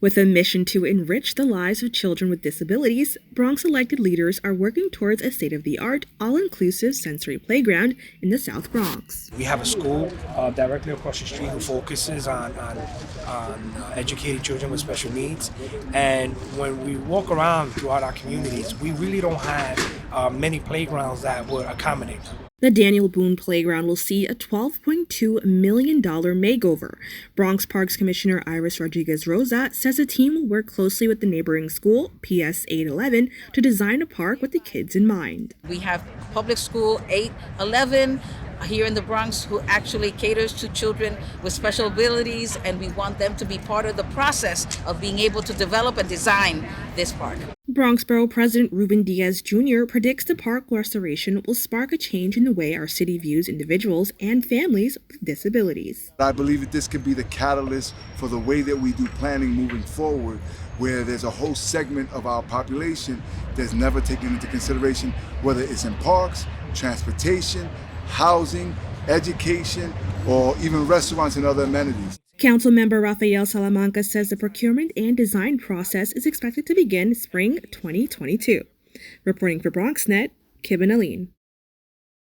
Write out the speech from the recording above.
With a mission to enrich the lives of children with disabilities, Bronx elected leaders are working towards a state-of-the-art, all-inclusive sensory playground in the South Bronx. We have a school directly across the street who focuses on educating children with special needs. And when we walk around throughout our communities, we really don't have many playgrounds that would accommodate them. The Daniel Boone Playground will see a $12.2 million makeover. Bronx Parks Commissioner Iris Rodriguez-Rosa says the team will work closely with the neighboring school, PS 811, to design a park with the kids in mind. We have public school 811 here in the Bronx who actually caters to children with special abilities, and we want them to be part of the process of being able to develop and design this park. Bronx Borough President Ruben Diaz Jr. predicts the park restoration will spark a change in the way our city views individuals and families with disabilities. I believe that this could be the catalyst for the way that we do planning moving forward, where there's a whole segment of our population that's never taken into consideration, whether it's in parks, transportation, housing, education, or even restaurants and other amenities. Councilmember Rafael Salamanca says the procurement and design process is expected to begin spring 2022. Reporting for BronxNet, Kibin, Alleyne.